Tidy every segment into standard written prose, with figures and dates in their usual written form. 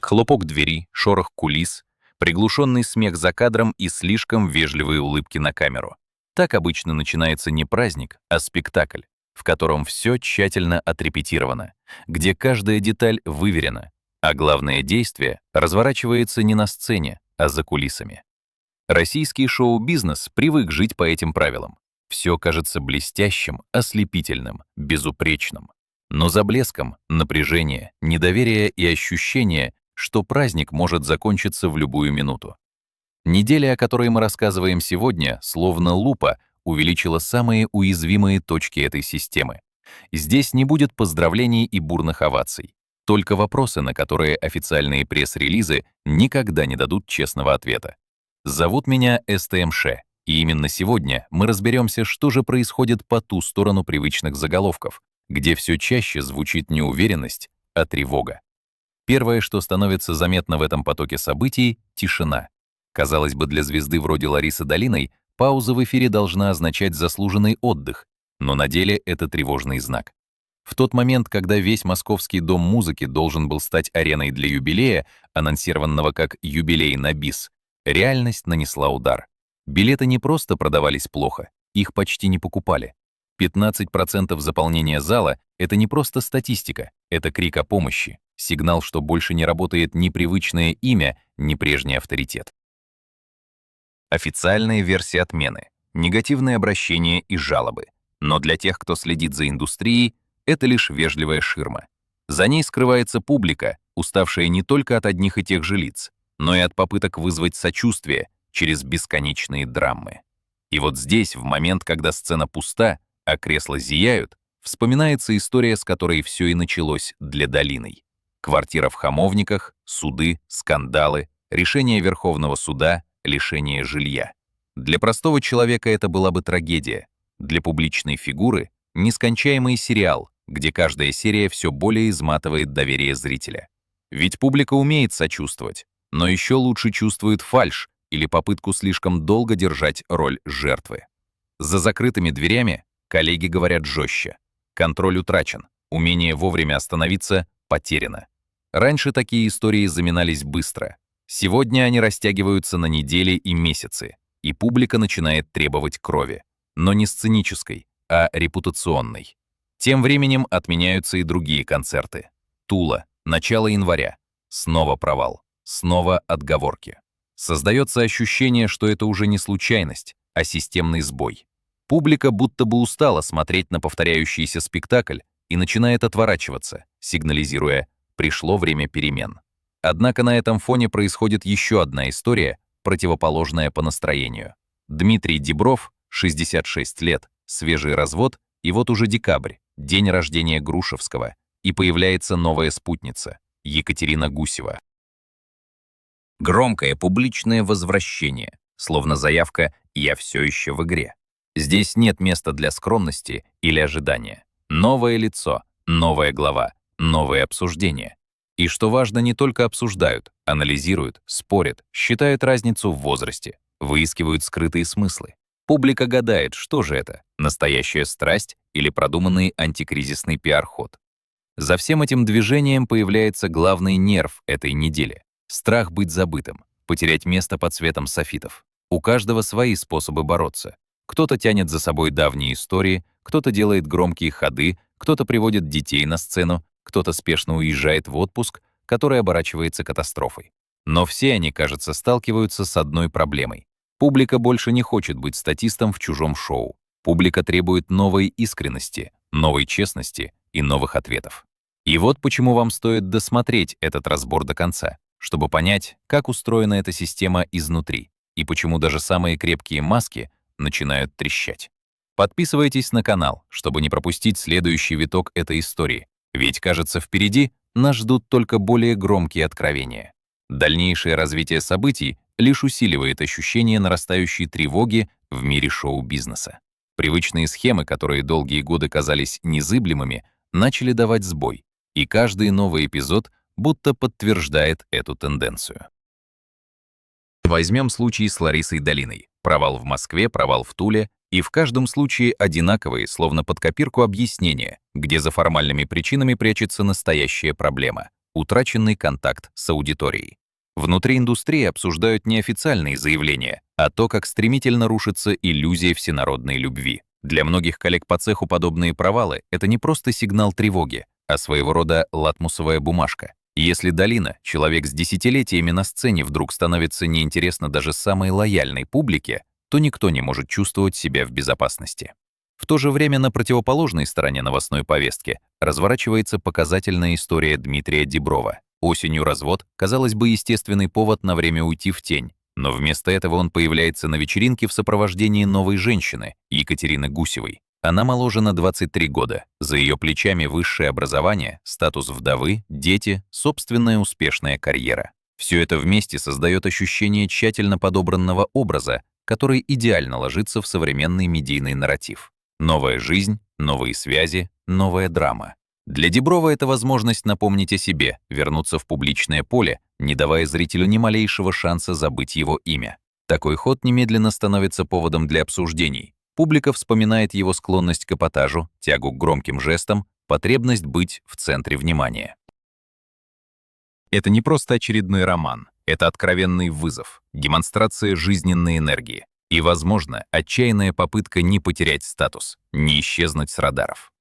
Хлопок двери, шорох кулис, приглушенный смех за кадром и слишком вежливые улыбки на камеру. Так обычно начинается не праздник, а спектакль, в котором все тщательно отрепетировано, где каждая деталь выверена, а главное действие разворачивается не на сцене, а за кулисами. Российский шоу-бизнес привык жить по этим правилам. Все кажется блестящим, ослепительным, безупречным. Но за блеском напряжение, недоверие и ощущение, что праздник может закончиться в любую минуту. Неделя, о которой мы рассказываем сегодня, словно лупа, увеличила самые уязвимые точки этой системы. Здесь не будет поздравлений и бурных оваций, только вопросы, на которые официальные пресс-релизы никогда не дадут честного ответа. Зовут меня СТМШ, и именно сегодня мы разберемся, что же происходит по ту сторону привычных заголовков, где все чаще звучит не уверенность, а тревога. Первое, что становится заметно в этом потоке событий — тишина. Казалось бы, для звезды вроде Ларисы Долиной пауза в эфире должна означать заслуженный отдых, но на деле это тревожный знак. В тот момент, когда весь Московский дом музыки должен был стать ареной для юбилея, анонсированного как «юбилей на бис», реальность нанесла удар. Билеты не просто продавались плохо, их почти не покупали. 15% заполнения зала — это не просто статистика, это крик о помощи, сигнал, что больше не работает ни привычное имя, ни прежний авторитет. Официальные версии отмены, негативные обращения и жалобы. Но для тех, кто следит за индустрией, это лишь вежливая ширма. За ней скрывается публика, уставшая не только от одних и тех же лиц, но и от попыток вызвать сочувствие через бесконечные драмы. И вот здесь, в момент, когда сцена пуста, а кресла зияют, вспоминается история, с которой все и началось для Долиной. Квартира в Хамовниках, суды, скандалы, решение Верховного суда, лишение жилья. Для простого человека это была бы трагедия. Для публичной фигуры — нескончаемый сериал, где каждая серия все более изматывает доверие зрителя. Ведь публика умеет сочувствовать, но еще лучше чувствует фальшь или попытку слишком долго держать роль жертвы. За закрытыми дверями коллеги говорят жестче. Контроль утрачен, умение вовремя остановиться потеряно. Раньше такие истории заминались быстро. Сегодня они растягиваются на недели и месяцы, и публика начинает требовать крови. Но не сценической, а репутационной. Тем временем отменяются и другие концерты. Тула, начало января. Снова провал, снова отговорки. Создается ощущение, что это уже не случайность, а системный сбой. Публика будто бы устала смотреть на повторяющийся спектакль и начинает отворачиваться, сигнализируя «пришло время перемен». Однако на этом фоне происходит еще одна история, противоположная по настроению. Дмитрий Дибров, 66 лет, свежий развод, и вот уже декабрь, день рождения Грушевского, и появляется новая спутница — Екатерина Гусева. Громкое публичное возвращение, словно заявка «я все еще в игре». Здесь нет места для скромности или ожидания. Новое лицо, новая глава, новые обсуждения. И что важно, не только обсуждают, анализируют, спорят, считают разницу в возрасте, выискивают скрытые смыслы. Публика гадает, что же это — настоящая страсть или продуманный антикризисный пиар-ход. За всем этим движением появляется главный нерв этой недели — страх быть забытым, потерять место под светом софитов. У каждого свои способы бороться. Кто-то тянет за собой давние истории, кто-то делает громкие ходы, кто-то приводит детей на сцену, кто-то спешно уезжает в отпуск, который оборачивается катастрофой. Но все они, кажется, сталкиваются с одной проблемой. Публика больше не хочет быть статистом в чужом шоу. Публика требует новой искренности, новой честности и новых ответов. И вот почему вам стоит досмотреть этот разбор до конца, чтобы понять, как устроена эта система изнутри, и почему даже самые крепкие маски начинают трещать. Подписывайтесь на канал, чтобы не пропустить следующий виток этой истории. Ведь, кажется, впереди нас ждут только более громкие откровения. Дальнейшее развитие событий лишь усиливает ощущение нарастающей тревоги в мире шоу-бизнеса. Привычные схемы, которые долгие годы казались незыблемыми, начали давать сбой, и каждый новый эпизод будто подтверждает эту тенденцию. Возьмем случай с Ларисой Долиной. Провал в Москве, провал в Туле, и в каждом случае одинаковые, словно под копирку, объяснения, где за формальными причинами прячется настоящая проблема. утраченный контакт с аудиторией. Внутри индустрии обсуждают не официальные заявления, а то, как стремительно рушится иллюзия всенародной любви. Для многих коллег по цеху подобные провалы — это не просто сигнал тревоги, а своего рода лакмусовая бумажка. Если Долина, человек с десятилетиями на сцене, вдруг становится неинтересно даже самой лояльной публике, то никто не может чувствовать себя в безопасности. В то же время на противоположной стороне новостной повестки разворачивается показательная история Дмитрия Диброва. Осенью развод, казалось бы, естественный повод на время уйти в тень, но вместо этого он появляется на вечеринке в сопровождении новой женщины, Екатерины Гусевой. Она моложе на 23 года. За ее плечами высшее образование, статус вдовы, дети, собственная успешная карьера. Все это вместе создает ощущение тщательно подобранного образа, который идеально ложится в современный медийный нарратив. Новая жизнь, новые связи, новая драма. Для Диброва это возможность напомнить о себе, вернуться в публичное поле, не давая зрителю ни малейшего шанса забыть его имя. Такой ход немедленно становится поводом для обсуждений. Публика вспоминает его склонность к эпатажу, тягу к громким жестам, потребность быть в центре внимания. Это не просто очередной роман, это откровенный вызов, демонстрация жизненной энергии и, возможно, отчаянная попытка не потерять статус, не исчезнуть с радаров.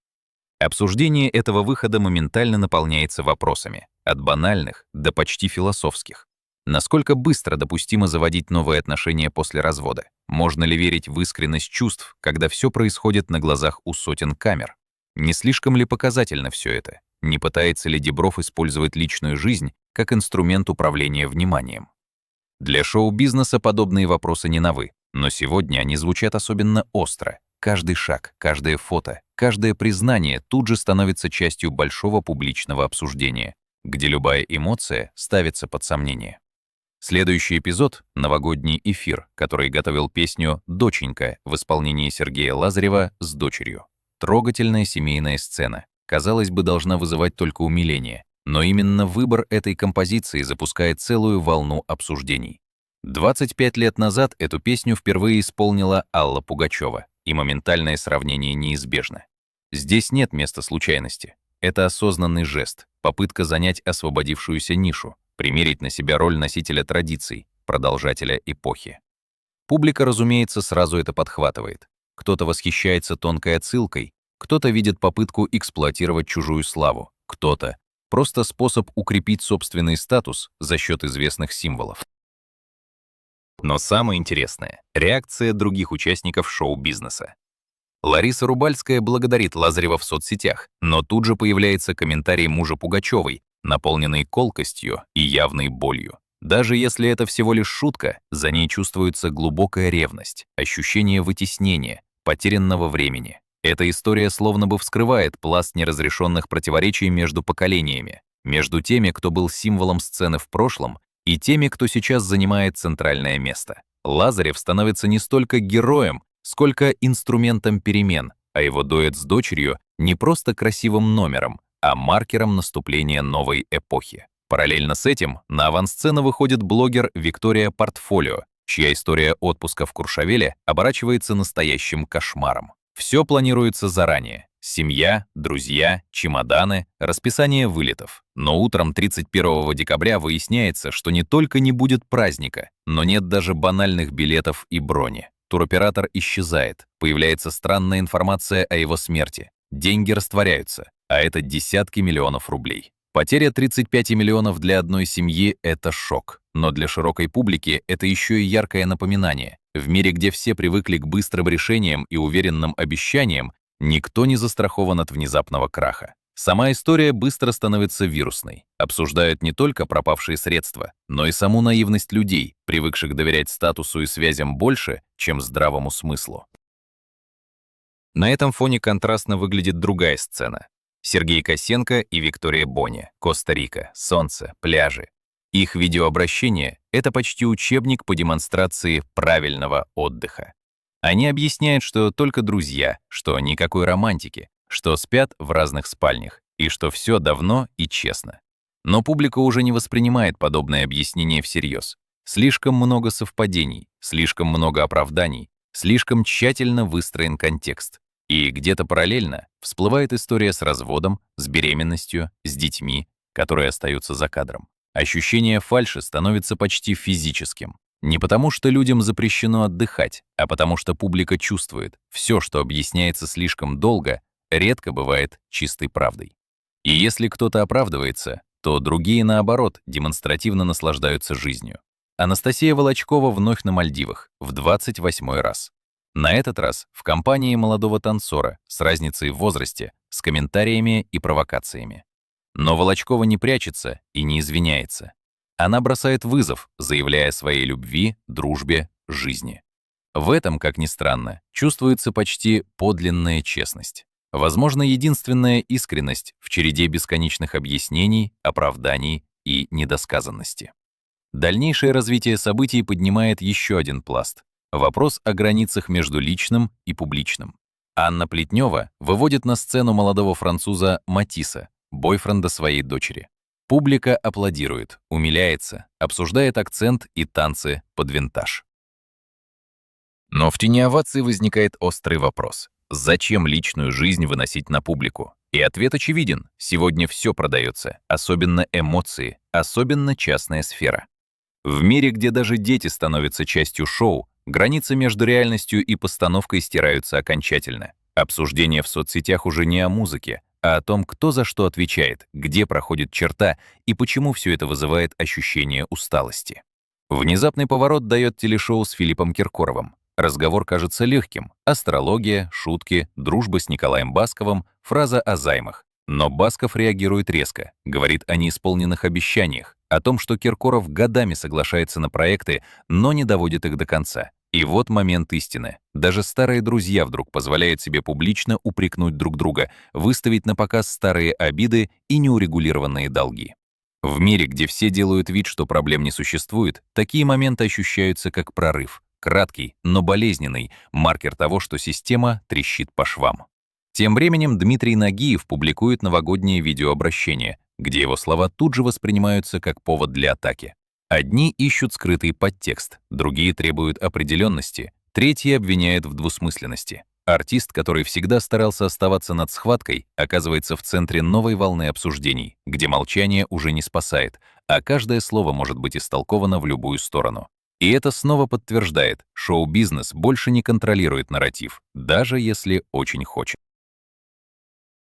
Обсуждение этого выхода моментально наполняется вопросами, от банальных до почти философских. Насколько быстро допустимо заводить новые отношения после развода? Можно ли верить в искренность чувств, когда все происходит на глазах у сотен камер? Не слишком ли показательно все это? Не пытается ли Дибров использовать личную жизнь как инструмент управления вниманием? Для шоу-бизнеса подобные вопросы не новы, но сегодня они звучат особенно остро. Каждый шаг, каждое фото, каждое признание тут же становится частью большого публичного обсуждения, где любая эмоция ставится под сомнение. Следующий эпизод — новогодний эфир, который готовил песню «Доченька» в исполнении Сергея Лазарева с дочерью. Трогательная семейная сцена. Казалось бы, должна вызывать только умиление, но именно выбор этой композиции запускает целую волну обсуждений. 25 лет назад эту песню впервые исполнила Алла Пугачева, и моментальное сравнение неизбежно. Здесь нет места случайности. Это осознанный жест, попытка занять освободившуюся нишу, примерить на себя роль носителя традиций, продолжателя эпохи. Публика, разумеется, сразу это подхватывает. Кто-то восхищается тонкой отсылкой, кто-то видит попытку эксплуатировать чужую славу, кто-то — просто способ укрепить собственный статус за счет известных символов. Но самое интересное — реакция других участников шоу-бизнеса. Лариса Рубальская благодарит Лазарева в соцсетях, но тут же появляется комментарий мужа Пугачевой, наполненный колкостью и явной болью. Даже если это всего лишь шутка, за ней чувствуется глубокая ревность, ощущение вытеснения, потерянного времени. Эта история словно бы вскрывает пласт неразрешенных противоречий между поколениями, между теми, кто был символом сцены в прошлом, и теми, кто сейчас занимает центральное место. Лазарев становится не столько героем, сколько инструментом перемен, а его дуэт с дочерью не просто красивым номером, а маркером наступления новой эпохи. Параллельно с этим на авансцену выходит блогер Виктория Портфолио, чья история отпуска в Куршавеле оборачивается настоящим кошмаром. Все планируется заранее. Семья, друзья, чемоданы, расписание вылетов. Но утром 31 декабря выясняется, что не только не будет праздника, но нет даже банальных билетов и брони. Туроператор исчезает, появляется странная информация о его смерти. Деньги растворяются, а это десятки миллионов рублей. Потеря 35 миллионов для одной семьи — это шок. Но для широкой публики это еще и яркое напоминание. В мире, где все привыкли к быстрым решениям и уверенным обещаниям, никто не застрахован от внезапного краха. Сама история быстро становится вирусной. Обсуждают не только пропавшие средства, но и саму наивность людей, привыкших доверять статусу и связям больше, чем здравому смыслу. На этом фоне контрастно выглядит другая сцена. Сергей Косенко и Виктория Бони, Коста-Рика, солнце, пляжи. Их видеообращение — это почти учебник по демонстрации правильного отдыха. Они объясняют, что только друзья, что никакой романтики, что спят в разных спальнях и что все давно и честно. Но публика уже не воспринимает подобное объяснение всерьез. Слишком много совпадений, слишком много оправданий, слишком тщательно выстроен контекст. И где-то параллельно всплывает история с разводом, с беременностью, с детьми, которые остаются за кадром. Ощущение фальши становится почти физическим. Не потому, что людям запрещено отдыхать, а потому что публика чувствует, все, что объясняется слишком долго, редко бывает чистой правдой. И если кто-то оправдывается, то другие, наоборот, демонстративно наслаждаются жизнью. Анастасия Волочкова вновь на Мальдивах, в 28-й раз. На этот раз в компании молодого танцора с разницей в возрасте, с комментариями и провокациями. Но Волочкова не прячется и не извиняется. Она бросает вызов, заявляя о своей любви, дружбе, жизни. В этом, как ни странно, чувствуется почти подлинная честность. Возможно, единственная искренность в череде бесконечных объяснений, оправданий и недосказанности. Дальнейшее развитие событий поднимает еще один пласт — вопрос о границах между личным и публичным. Анна Плетнева выводит на сцену молодого француза Матисса, бойфренда своей дочери. Публика аплодирует, умиляется, обсуждает акцент и танцы под винтаж. Но в тени овации возникает острый вопрос. Зачем личную жизнь выносить на публику? И ответ очевиден. Сегодня все продается, особенно эмоции, особенно частная сфера. В мире, где даже дети становятся частью шоу, границы между реальностью и постановкой стираются окончательно. Обсуждение в соцсетях уже не о музыке, а о том, кто за что отвечает, где проходит черта и почему все это вызывает ощущение усталости. Внезапный поворот дает телешоу с Филиппом Киркоровым. Разговор кажется легким. Астрология, шутки, дружба с Николаем Басковым, фраза о займах. Но Басков реагирует резко, говорит о неисполненных обещаниях, о том, что Киркоров годами соглашается на проекты, но не доводит их до конца. И вот момент истины. Даже старые друзья вдруг позволяют себе публично упрекнуть друг друга, выставить на показ старые обиды и неурегулированные долги. В мире, где все делают вид, что проблем не существует, такие моменты ощущаются как прорыв. Краткий, но болезненный, маркер того, что система трещит по швам. Тем временем Дмитрий Нагиев публикует новогоднее видеообращение, где его слова тут же воспринимаются как повод для атаки. Одни ищут скрытый подтекст, другие требуют определенности, третьи обвиняют в двусмысленности. Артист, который всегда старался оставаться над схваткой, оказывается в центре новой волны обсуждений, где молчание уже не спасает, а каждое слово может быть истолковано в любую сторону. И это снова подтверждает, шоу-бизнес больше не контролирует нарратив, даже если очень хочет.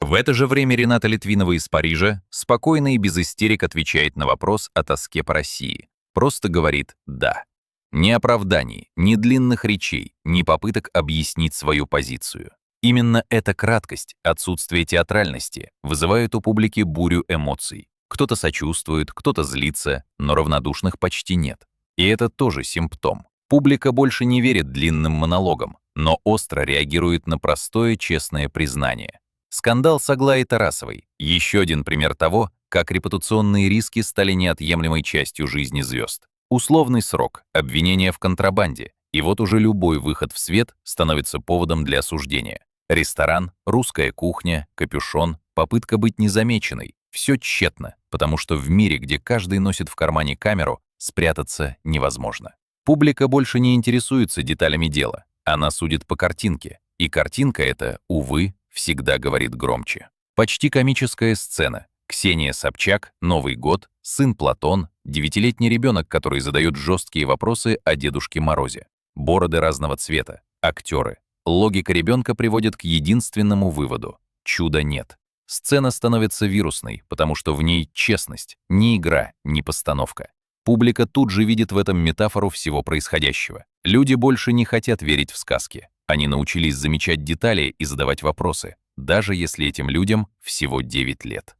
В это же время Рената Литвинова из Парижа спокойно и без истерик отвечает на вопрос о тоске по России. Просто говорит «да». Ни оправданий, ни длинных речей, ни попыток объяснить свою позицию. Именно эта краткость, отсутствие театральности вызывает у публики бурю эмоций. Кто-то сочувствует, кто-то злится, но равнодушных почти нет. И это тоже симптом. Публика больше не верит длинным монологам, но остро реагирует на простое честное признание. Скандал с Аглаей Тарасовой — еще один пример того, как репутационные риски стали неотъемлемой частью жизни звезд. Условный срок, обвинение в контрабанде, и вот уже любой выход в свет становится поводом для осуждения. Ресторан, русская кухня, капюшон, попытка быть незамеченной — все тщетно, потому что в мире, где каждый носит в кармане камеру, спрятаться невозможно. Публика больше не интересуется деталями дела, она судит по картинке, и картинка эта, увы, всегда говорит громче. Почти комическая сцена. Ксения Собчак, Новый год, сын Платон, 9-летний ребенок, который задает жесткие вопросы о Дедушке Морозе. Бороды разного цвета, актеры. Логика ребенка приводит к единственному выводу — чуда нет. Сцена становится вирусной, потому что в ней честность, ни игра, ни постановка. Публика тут же видит в этом метафору всего происходящего. Люди больше не хотят верить в сказки. Они научились замечать детали и задавать вопросы, даже если этим людям всего 9 лет.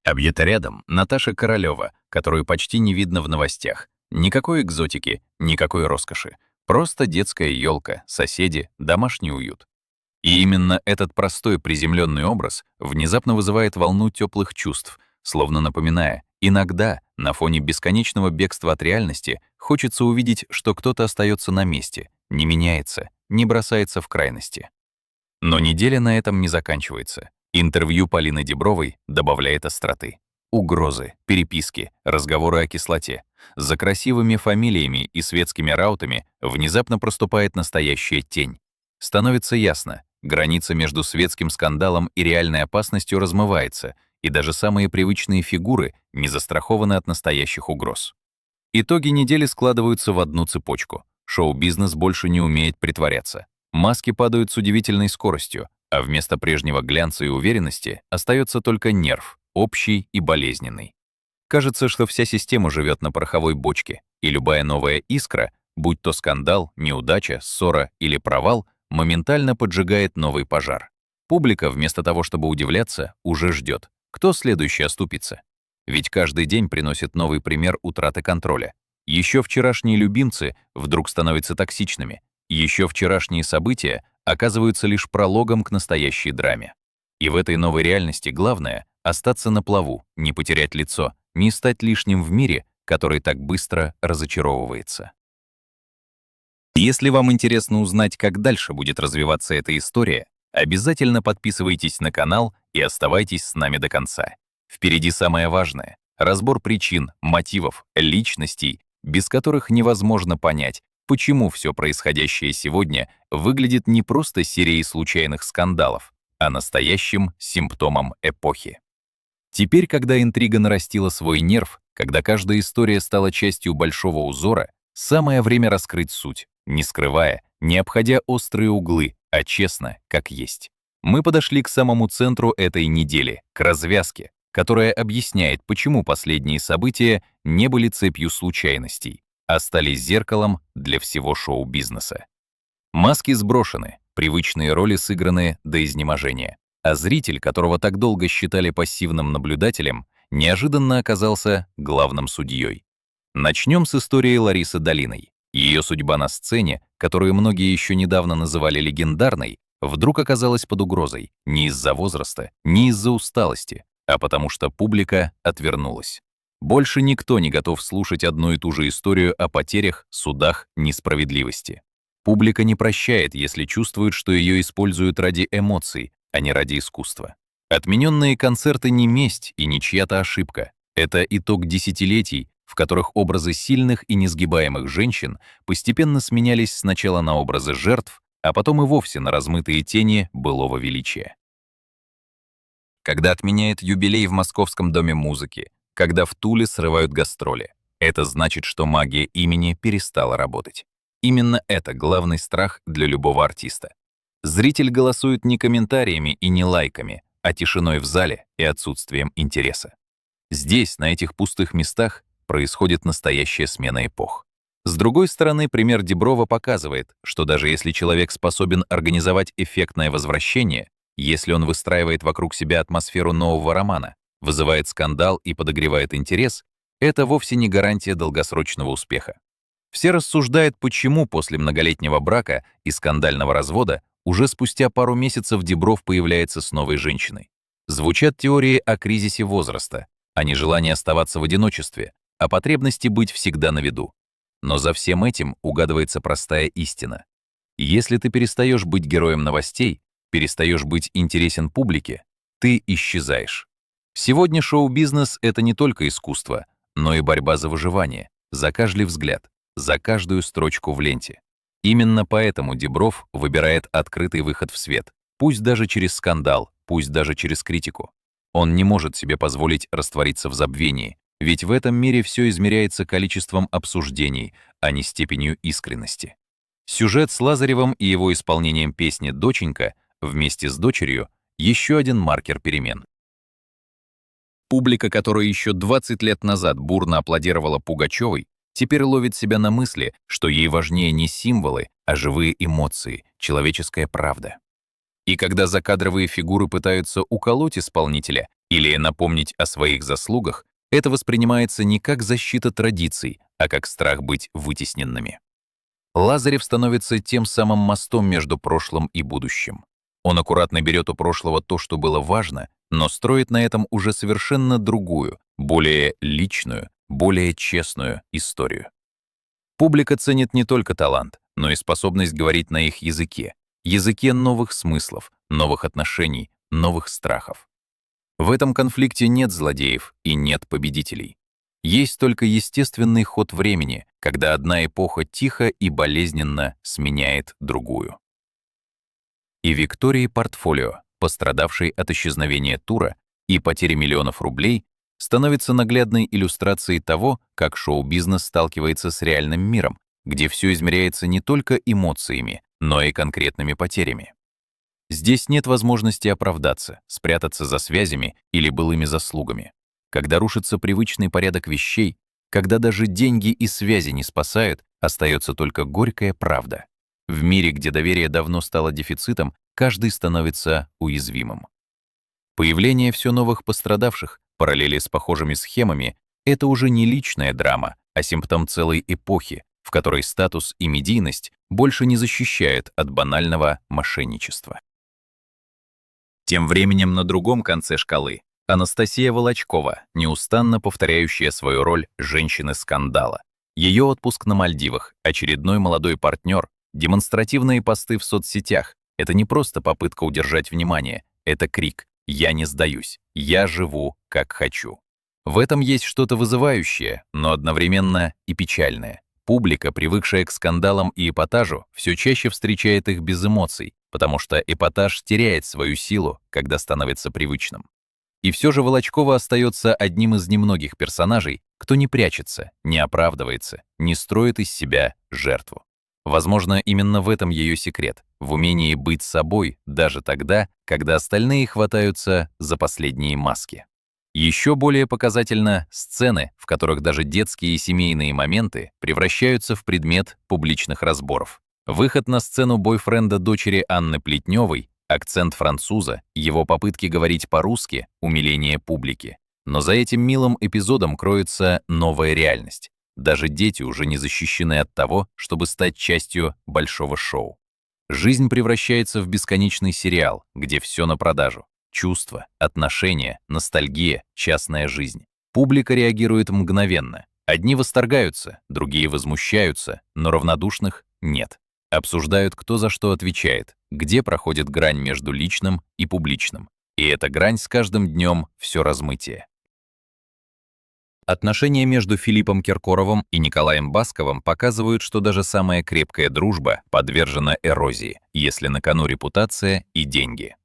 А где-то рядом Наташа Королева, которую почти не видно в новостях. Никакой экзотики, никакой роскоши. Просто детская елка, соседи, домашний уют. И именно этот простой приземленный образ внезапно вызывает волну теплых чувств, словно напоминая, иногда на фоне бесконечного бегства от реальности хочется увидеть, что кто-то остается на месте, не меняется, не бросается в крайности. Но неделя на этом не заканчивается. Интервью Полины Дибровой добавляет остроты. Угрозы, переписки, разговоры о кислоте. За красивыми фамилиями и светскими раутами внезапно проступает настоящая тень. Становится ясно, граница между светским скандалом и реальной опасностью размывается, и даже самые привычные фигуры не застрахованы от настоящих угроз. Итоги недели складываются в одну цепочку. Шоу-бизнес больше не умеет притворяться. Маски падают с удивительной скоростью, а вместо прежнего глянца и уверенности остается только нерв, общий и болезненный. Кажется, что вся система живет на пороховой бочке, и любая новая искра, будь то скандал, неудача, ссора или провал, моментально поджигает новый пожар. Публика, вместо того, чтобы удивляться, уже ждет, кто следующий оступится. Ведь каждый день приносит новый пример утраты контроля. Еще вчерашние любимцы вдруг становятся токсичными. Еще вчерашние события оказываются лишь прологом к настоящей драме. И в этой новой реальности главное — остаться на плаву, не потерять лицо, не стать лишним в мире, который так быстро разочаровывается. Если вам интересно узнать, как дальше будет развиваться эта история, обязательно подписывайтесь на канал и оставайтесь с нами до конца. Впереди самое важное — разбор причин, мотивов, личностей, без которых невозможно понять, почему все происходящее сегодня выглядит не просто серией случайных скандалов, а настоящим симптомом эпохи. Теперь, когда интрига нарастила свой нерв, когда каждая история стала частью большого узора, самое время раскрыть суть, не скрывая, не обходя острые углы, а честно, как есть. Мы подошли к самому центру этой недели, к развязке, которая объясняет, почему последние события не были цепью случайностей, а стали зеркалом для всего шоу-бизнеса. Маски сброшены, привычные роли сыграны до изнеможения, а зритель, которого так долго считали пассивным наблюдателем, неожиданно оказался главным судьей. Начнем с истории Ларисы Долиной. Ее судьба на сцене, которую многие еще недавно называли легендарной, вдруг оказалась под угрозой не из-за возраста, не из-за усталости, а потому что публика отвернулась. Больше никто не готов слушать одну и ту же историю о потерях, судах, несправедливости. Публика не прощает, если чувствует, что ее используют ради эмоций, а не ради искусства. Отмененные концерты не месть и не чья-то ошибка. Это итог десятилетий, в которых образы сильных и несгибаемых женщин постепенно сменялись сначала на образы жертв, а потом и вовсе на размытые тени былого величия. Когда отменяет юбилей в Московском доме музыки, когда в Туле срывают гастроли, это значит, что магия имени перестала работать. Именно это главный страх для любого артиста. Зритель голосует не комментариями и не лайками, а тишиной в зале и отсутствием интереса. Здесь, на этих пустых местах, происходит настоящая смена эпох. С другой стороны, пример Диброва показывает, что даже если человек способен организовать эффектное возвращение, если он выстраивает вокруг себя атмосферу нового романа, вызывает скандал и подогревает интерес, это вовсе не гарантия долгосрочного успеха. Все рассуждают, почему после многолетнего брака и скандального развода уже спустя пару месяцев Дибров появляется с новой женщиной. Звучат теории о кризисе возраста, о нежелании оставаться в одиночестве, о потребности быть всегда на виду. Но за всем этим угадывается простая истина. Если ты перестаешь быть героем новостей, перестаешь быть интересен публике, ты исчезаешь. Сегодня шоу-бизнес — это не только искусство, но и борьба за выживание, за каждый взгляд, за каждую строчку в ленте. Именно поэтому Дибров выбирает открытый выход в свет, пусть даже через скандал, пусть даже через критику. Он не может себе позволить раствориться в забвении, ведь в этом мире все измеряется количеством обсуждений, а не степенью искренности. Сюжет с Лазаревым и его исполнением песни «Доченька» вместе с дочерью — еще один маркер перемен. Публика, которая еще 20 лет назад бурно аплодировала Пугачевой, теперь ловит себя на мысли, что ей важнее не символы, а живые эмоции, человеческая правда. И когда закадровые фигуры пытаются уколоть исполнителя или напомнить о своих заслугах, это воспринимается не как защита традиций, а как страх быть вытесненными. Лазарев становится тем самым мостом между прошлым и будущим. Он аккуратно берет у прошлого то, что было важно, но строит на этом уже совершенно другую, более личную, более честную историю. Публика ценит не только талант, но и способность говорить на их языке, языке новых смыслов, новых отношений, новых страхов. В этом конфликте нет злодеев и нет победителей. Есть только естественный ход времени, когда одна эпоха тихо и болезненно сменяет другую. И Виктории Портфолио, пострадавшей от исчезновения тура, И потеря миллионов рублей становится наглядной иллюстрацией того, как шоу-бизнес сталкивается с реальным миром, где все измеряется не только эмоциями, но и конкретными потерями. Здесь нет возможности оправдаться, спрятаться за связями или былыми заслугами. Когда рушится привычный порядок вещей, когда даже деньги и связи не спасают, остается только горькая правда. В мире, где доверие давно стало дефицитом, каждый становится уязвимым. Появление все новых пострадавших, параллели с похожими схемами — это уже не личная драма, а симптом целой эпохи, в которой статус и медийность больше не защищают от банального мошенничества. Тем временем на другом конце шкалы Анастасия Волочкова, неустанно повторяющая свою роль женщины-скандала. Ее отпуск на Мальдивах, очередной молодой партнер, демонстративные посты в соцсетях — это не просто попытка удержать внимание, это крик «Я не сдаюсь, я живу, как хочу». В этом есть что-то вызывающее, но одновременно и печальное. Публика, привыкшая к скандалам и эпатажу, все чаще встречает их без эмоций, потому что эпатаж теряет свою силу, когда становится привычным. И все же Волочкова остается одним из немногих персонажей, кто не прячется, не оправдывается, не строит из себя жертву. Возможно, именно в этом ее секрет, в умении быть собой даже тогда, когда остальные хватаются за последние маски. Еще более показательно сцены, в которых даже детские и семейные моменты превращаются в предмет публичных разборов. Выход на сцену бойфренда дочери Анны Плетневой, акцент француза, его попытки говорить по-русски, умиление публики. Но за этим милым эпизодом кроется новая реальность. Даже дети уже не защищены от того, чтобы стать частью большого шоу. Жизнь превращается в бесконечный сериал, где все на продажу. Чувства, отношения, ностальгия, частная жизнь. Публика реагирует мгновенно. Одни восторгаются, другие возмущаются, но равнодушных нет. Обсуждают, кто за что отвечает, где проходит грань между личным и публичным. И эта грань с каждым днем все размытие. Отношения между Филиппом Киркоровым и Николаем Басковым показывают, что даже самая крепкая дружба подвержена эрозии, если на кону репутация и деньги.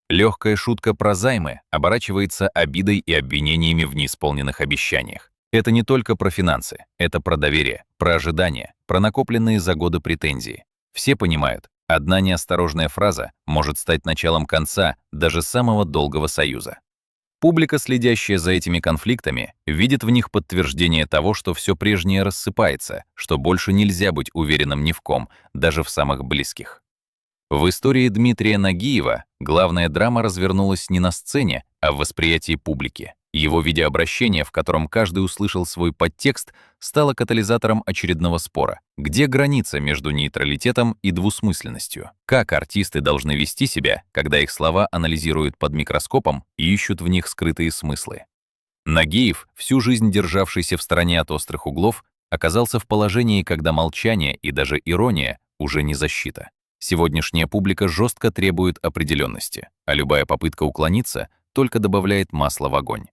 Легкая шутка про займы оборачивается обидой и обвинениями в неисполненных обещаниях. Это не только про финансы, это про доверие, про ожидания, про накопленные за годы претензии. Все понимают, одна неосторожная фраза может стать началом конца даже самого долгого союза. Публика, следящая за этими конфликтами, видит в них подтверждение того, что все прежнее рассыпается, что больше нельзя быть уверенным ни в ком, даже в самых близких. В истории Дмитрия Нагиева главная драма развернулась не на сцене, а в восприятии публики. Его видеообращение, в котором каждый услышал свой подтекст, стало катализатором очередного спора. Где граница между нейтралитетом и двусмысленностью? Как артисты должны вести себя, когда их слова анализируют под микроскопом и ищут в них скрытые смыслы? Нагиев, всю жизнь державшийся в стороне от острых углов, оказался в положении, когда молчание и даже ирония уже не защита. Сегодняшняя публика жестко требует определенности, а любая попытка уклониться только добавляет масла в огонь.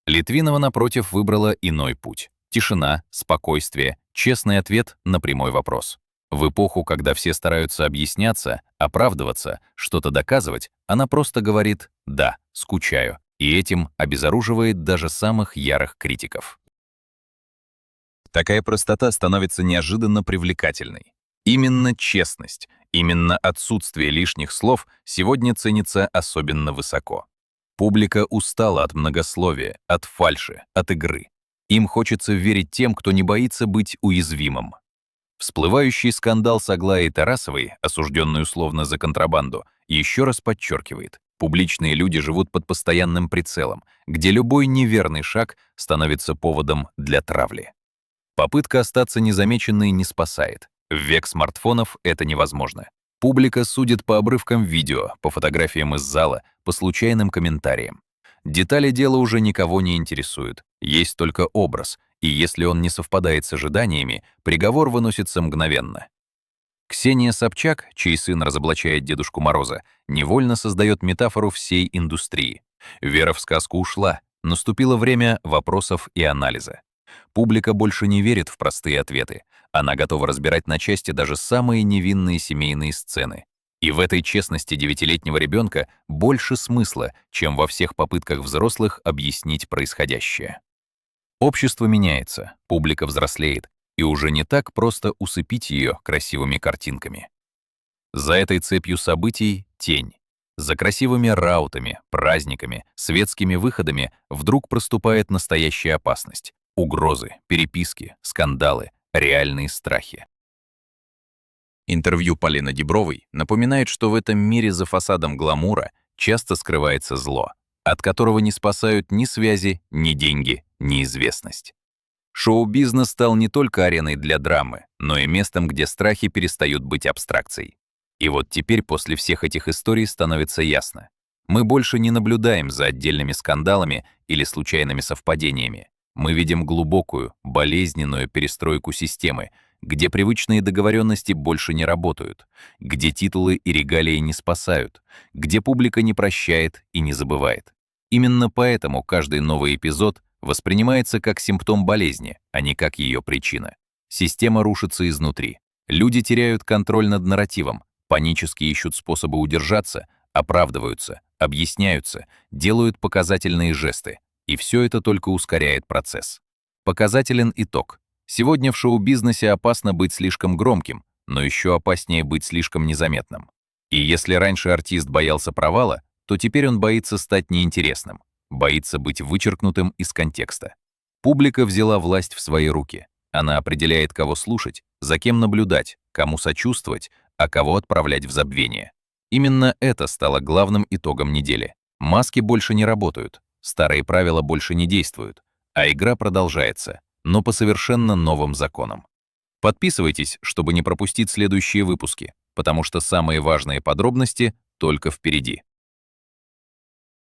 Литвинова, напротив, выбрала иной путь. Тишина, спокойствие, честный ответ на прямой вопрос. В эпоху, когда все стараются объясняться, оправдываться, что-то доказывать, она просто говорит «да, скучаю», и этим обезоруживает даже самых ярых критиков. Такая простота становится неожиданно привлекательной. Именно честность, именно отсутствие лишних слов сегодня ценится особенно высоко. Публика устала от многословия, от фальши, от игры. Им хочется верить тем, кто не боится быть уязвимым. Всплывающий скандал с Аглаей Тарасовой, осужденный условно за контрабанду, еще раз подчеркивает, публичные люди живут под постоянным прицелом, где любой неверный шаг становится поводом для травли. Попытка остаться незамеченной не спасает. В век смартфонов это невозможно. Публика судит по обрывкам видео, по фотографиям из зала, по случайным комментариям. Детали дела уже никого не интересуют, есть только образ, и если он не совпадает с ожиданиями, приговор выносится мгновенно. Ксения Собчак, чей сын разоблачает Дедушку Мороза, невольно создает метафору всей индустрии. Вера в сказку ушла, наступило время вопросов и анализа. Публика больше не верит в простые ответы. Она готова разбирать на части даже самые невинные семейные сцены. И в этой честности девятилетнего ребенка больше смысла, чем во всех попытках взрослых объяснить происходящее. Общество меняется, публика взрослеет, и уже не так просто усыпить ее красивыми картинками. За этой цепью событий — тень. За красивыми раутами, праздниками, светскими выходами вдруг проступает настоящая опасность. Угрозы, переписки, скандалы, реальные страхи. Интервью Полины Дибровой напоминает, что в этом мире за фасадом гламура часто скрывается зло, от которого не спасают ни связи, ни деньги, ни известность. Шоу-бизнес стал не только ареной для драмы, но и местом, где страхи перестают быть абстракцией. И вот теперь после всех этих историй становится ясно. Мы больше не наблюдаем за отдельными скандалами или случайными совпадениями. Мы видим глубокую, болезненную перестройку системы, где привычные договоренности больше не работают, где титулы и регалии не спасают, где публика не прощает и не забывает. Именно поэтому каждый новый эпизод воспринимается как симптом болезни, а не как ее причина. Система рушится изнутри. Люди теряют контроль над нарративом, панически ищут способы удержаться, оправдываются, объясняются, делают показательные жесты. И все это только ускоряет процесс. Показателен итог. Сегодня в шоу-бизнесе опасно быть слишком громким, но еще опаснее быть слишком незаметным. И если раньше артист боялся провала, то теперь он боится стать неинтересным, боится быть вычеркнутым из контекста. Публика взяла власть в свои руки. Она определяет, кого слушать, за кем наблюдать, кому сочувствовать, а кого отправлять в забвение. Именно это стало главным итогом недели. Маски больше не работают, старые правила больше не действуют, а игра продолжается, но по совершенно новым законам. Подписывайтесь, чтобы не пропустить следующие выпуски, потому что самые важные подробности только впереди.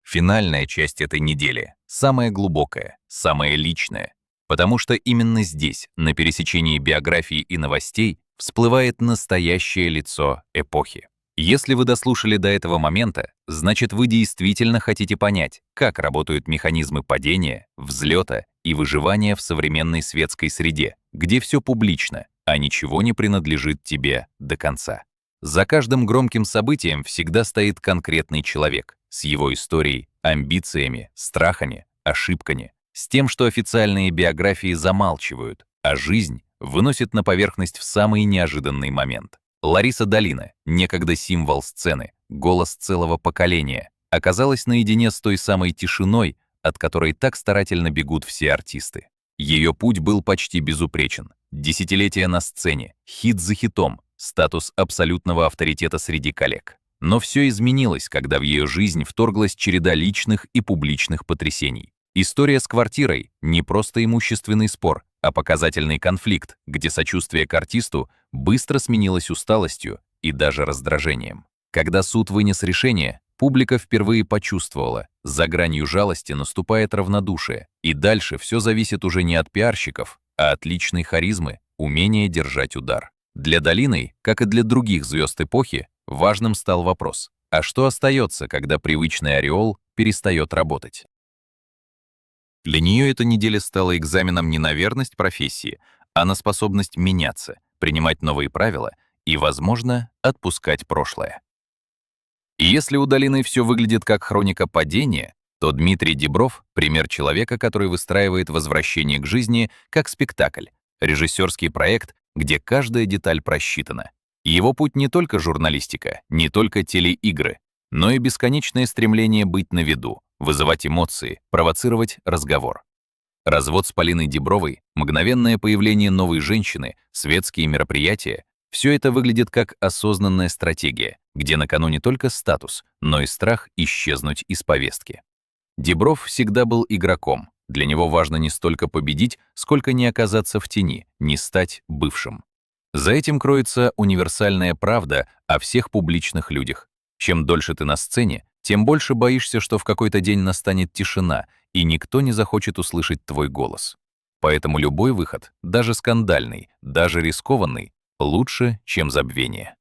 Финальная часть этой недели самая глубокая, самая личная, потому что именно здесь, на пересечении биографии и новостей, всплывает настоящее лицо эпохи. Если вы дослушали до этого момента, значит, вы действительно хотите понять, как работают механизмы падения, взлета и выживания в современной светской среде, где все публично, а ничего не принадлежит тебе до конца. За каждым громким событием всегда стоит конкретный человек с его историей, амбициями, страхами, ошибками, с тем, что официальные биографии замалчивают, а жизнь выносит на поверхность в самый неожиданный момент. Лариса Долина, некогда символ сцены, голос целого поколения, оказалась наедине с той самой тишиной, от которой так старательно бегут все артисты. Ее путь был почти безупречен. Десятилетия на сцене, хит за хитом, статус абсолютного авторитета среди коллег. Но все изменилось, когда в ее жизнь вторглась череда личных и публичных потрясений. История с квартирой — не просто имущественный спор, а показательный конфликт, где сочувствие к артисту быстро сменилось усталостью и даже раздражением. Когда суд вынес решение, публика впервые почувствовала, за гранью жалости наступает равнодушие, и дальше все зависит уже не от пиарщиков, а от личной харизмы, умения держать удар. Для Долиной, как и для других звезд эпохи, важным стал вопрос: а что остается, когда привычный ореол перестает работать? Для нее эта неделя стала экзаменом не на верность профессии, а на способность меняться, принимать новые правила и, возможно, отпускать прошлое. И если у Долины все выглядит как хроника падения, то Дмитрий Дибров — пример человека, который выстраивает возвращение к жизни как спектакль, режиссерский проект, где каждая деталь просчитана. Его путь не только журналистика, не только телеигры, но и бесконечное стремление быть на виду, вызывать эмоции, провоцировать разговор. Развод с Полиной Дибровой, мгновенное появление новой женщины, светские мероприятия — все это выглядит как осознанная стратегия, где на кону не только статус, но и страх исчезнуть из повестки. Дибров всегда был игроком. Для него важно не столько победить, сколько не оказаться в тени, не стать бывшим. За этим кроется универсальная правда о всех публичных людях. Чем дольше ты на сцене, тем больше боишься, что в какой-то день настанет тишина, и никто не захочет услышать твой голос. Поэтому любой выход, даже скандальный, даже рискованный, лучше, чем забвение.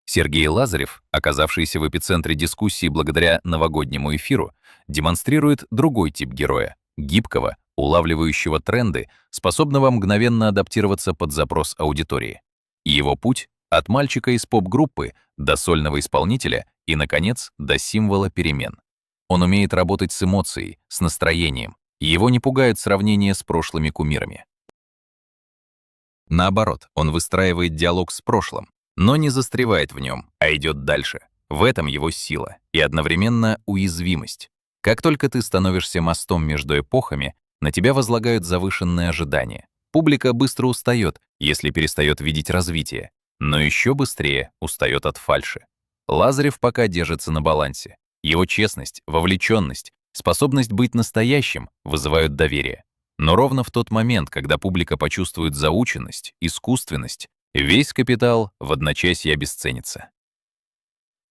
Сергей Лазарев, оказавшийся в эпицентре дискуссии благодаря новогоднему эфиру, демонстрирует другой тип героя — гибкого, улавливающего тренды, способного мгновенно адаптироваться под запрос аудитории. И его путь От мальчика из поп-группы до сольного исполнителя и, наконец, до символа перемен. Он умеет работать с эмоцией, с настроением. Его не пугают сравнения с прошлыми кумирами. Наоборот, он выстраивает диалог с прошлым, но не застревает в нем, а идет дальше. В этом его сила и одновременно уязвимость. Как только ты становишься мостом между эпохами, на тебя возлагают завышенные ожидания. Публика быстро устает, если перестает видеть развитие, но еще быстрее устает от фальши. Лазарев пока держится на балансе. Его честность, вовлеченность, способность быть настоящим вызывают доверие. Но ровно в тот момент, когда публика почувствует заученность, искусственность, весь капитал в одночасье обесценится.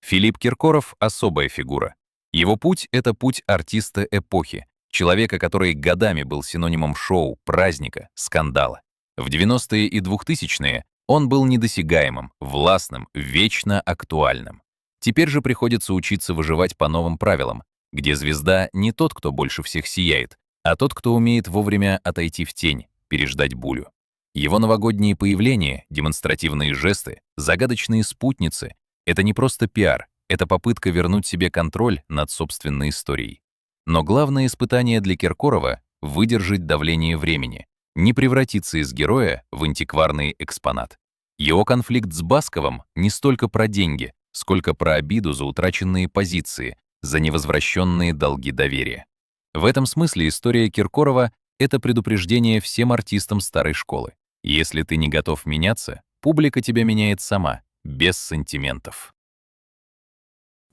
Филипп Киркоров — особая фигура. Его путь — это путь артиста эпохи, человека, который годами был синонимом шоу, праздника, скандала. В 90-е и 2000-е он был недосягаемым, властным, вечно актуальным. Теперь же приходится учиться выживать по новым правилам, где звезда не тот, кто больше всех сияет, а тот, кто умеет вовремя отойти в тень, переждать бурю. Его новогодние появления, демонстративные жесты, загадочные спутницы — это не просто пиар, это попытка вернуть себе контроль над собственной историей. Но главное испытание для Киркорова — выдержать давление времени, не превратиться из героя в антикварный экспонат. Его конфликт с Басковым не столько про деньги, сколько про обиду за утраченные позиции, за невозвращенные долги доверия. В этом смысле история Киркорова — это предупреждение всем артистам старой школы. Если ты не готов меняться, публика тебя меняет сама, без сантиментов.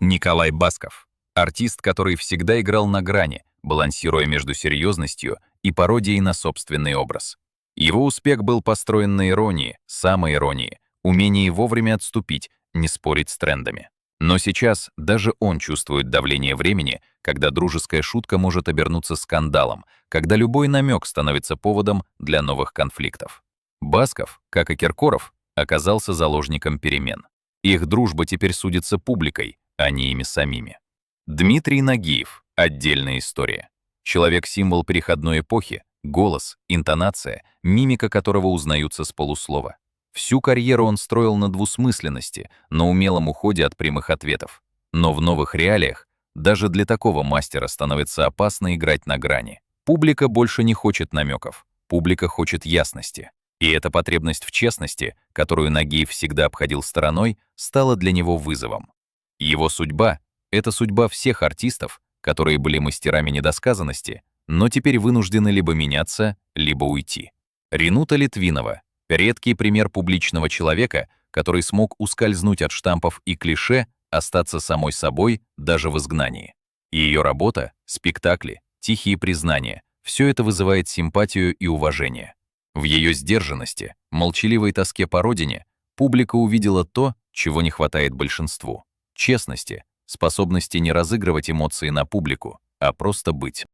Николай Басков — артист, который всегда играл на грани, балансируя между серьезностью и пародией на собственный образ. Его успех был построен на иронии, самоиронии, умении вовремя отступить, не спорить с трендами. Но сейчас даже он чувствует давление времени, когда дружеская шутка может обернуться скандалом, когда любой намек становится поводом для новых конфликтов. Басков, как и Киркоров, оказался заложником перемен. Их дружба теперь судится публикой, а не ими самими. Дмитрий Нагиев — отдельная история. Человек-символ переходной эпохи, голос, интонация, мимика которого узнаются с полуслова. Всю карьеру он строил на двусмысленности, на умелом уходе от прямых ответов. Но в новых реалиях даже для такого мастера становится опасно играть на грани. Публика больше не хочет намеков, публика хочет ясности. И эта потребность в честности, которую Нагиев всегда обходил стороной, стала для него вызовом. Его судьба — это судьба всех артистов, которые были мастерами недосказанности, но теперь вынуждены либо меняться, либо уйти. Ренута Литвинова — редкий пример публичного человека, который смог ускользнуть от штампов и клише, остаться самой собой даже в изгнании. Ее работа, спектакли, тихие признания — все это вызывает симпатию и уважение. В ее сдержанности, молчаливой тоске по родине публика увидела то, чего не хватает большинству — честности, способности не разыгрывать эмоции на публику, а просто быть.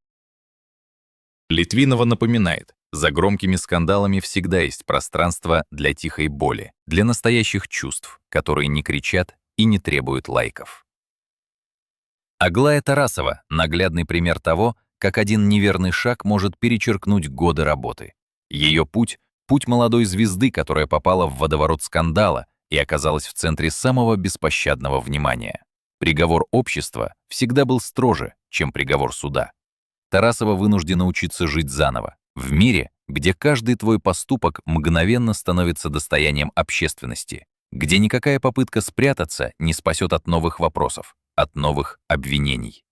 Литвинова напоминает, за громкими скандалами всегда есть пространство для тихой боли, для настоящих чувств, которые не кричат и не требуют лайков. Аглая Тарасова — наглядный пример того, как один неверный шаг может перечеркнуть годы работы. Ее путь — путь молодой звезды, которая попала в водоворот скандала и оказалась в центре самого беспощадного внимания. Приговор общества всегда был строже, чем приговор суда. Тарасова вынуждена учиться жить заново, в мире, где каждый твой поступок мгновенно становится достоянием общественности, где никакая попытка спрятаться не спасет от новых вопросов, от новых обвинений.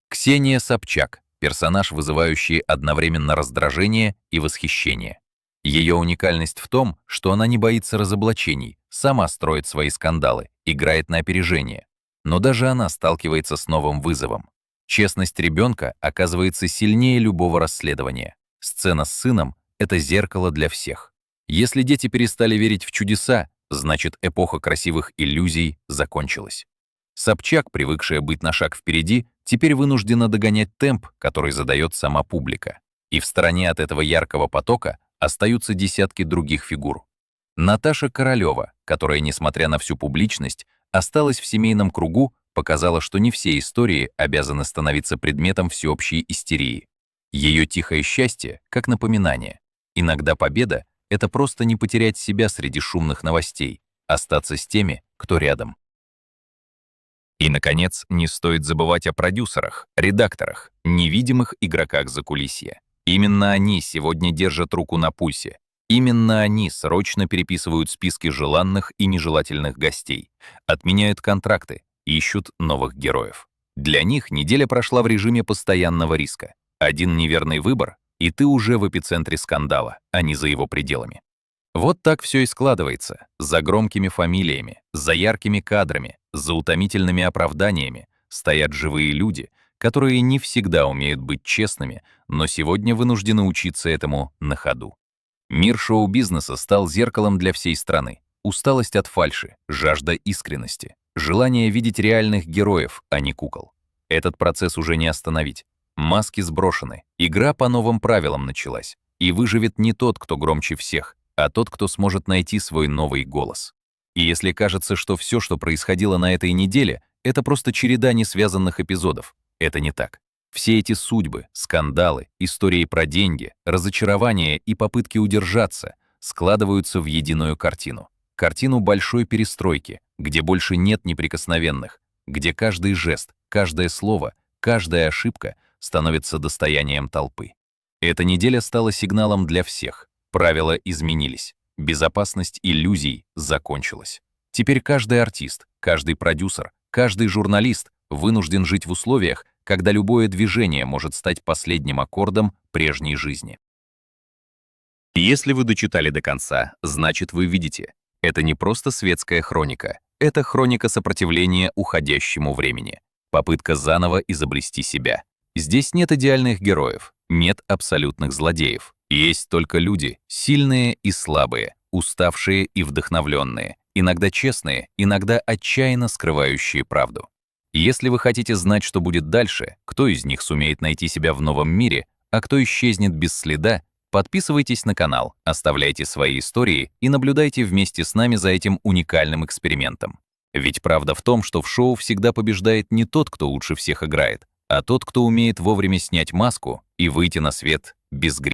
Ксения Собчак — персонаж, вызывающий одновременно раздражение и восхищение. Ее уникальность в том, что она не боится разоблачений, сама строит свои скандалы, играет на опережение. Но даже она сталкивается с новым вызовом. Честность ребенка оказывается сильнее любого расследования. Сцена с сыном — это зеркало для всех. Если дети перестали верить в чудеса, значит, эпоха красивых иллюзий закончилась. Собчак, привыкшая быть на шаг впереди, теперь вынуждена догонять темп, который задает сама публика. И в стороне от этого яркого потока остаются десятки других фигур. Наташа Королева, которая, несмотря на всю публичность, осталась в семейном кругу, показала, что не все истории обязаны становиться предметом всеобщей истерии. Ее тихое счастье, как напоминание. Иногда победа — это просто не потерять себя среди шумных новостей, остаться с теми, кто рядом. И, наконец, не стоит забывать о продюсерах, редакторах, невидимых игроках закулисья. Именно они сегодня держат руку на пульсе. Именно они срочно переписывают списки желанных и нежелательных гостей, отменяют контракты, ищут новых героев. Для них неделя прошла в режиме постоянного риска. Один неверный выбор, и ты уже в эпицентре скандала, а не за его пределами. Вот так все и складывается. За громкими фамилиями, за яркими кадрами, за утомительными оправданиями стоят живые люди, которые не всегда умеют быть честными, но сегодня вынуждены учиться этому на ходу. Мир шоу-бизнеса стал зеркалом для всей страны. Усталость от фальши, жажда искренности, желание видеть реальных героев, а не кукол. Этот процесс уже не остановить. Маски сброшены, игра по новым правилам началась. И выживет не тот, кто громче всех, а тот, кто сможет найти свой новый голос. И если кажется, что все, что происходило на этой неделе, это просто череда несвязанных эпизодов, это не так. Все эти судьбы, скандалы, истории про деньги, разочарования и попытки удержаться складываются в единую картину. Картину большой перестройки, где больше нет неприкосновенных, где каждый жест, каждое слово, каждая ошибка становится достоянием толпы. Эта неделя стала сигналом для всех. Правила изменились. Безопасность иллюзий закончилась. Теперь каждый артист, каждый продюсер, каждый журналист вынужден жить в условиях, когда любое движение может стать последним аккордом прежней жизни. Если вы дочитали до конца, значит, вы видите. Это не просто светская хроника. Это хроника сопротивления уходящему времени. Попытка заново изобрести себя. Здесь нет идеальных героев, нет абсолютных злодеев. Есть только люди, сильные и слабые, уставшие и вдохновленные, иногда честные, иногда отчаянно скрывающие правду. Если вы хотите знать, что будет дальше, кто из них сумеет найти себя в новом мире, а кто исчезнет без следа, подписывайтесь на канал, оставляйте свои истории и наблюдайте вместе с нами за этим уникальным экспериментом. Ведь правда в том, что в шоу всегда побеждает не тот, кто лучше всех играет, а тот, кто умеет вовремя снять маску и выйти на свет без грима.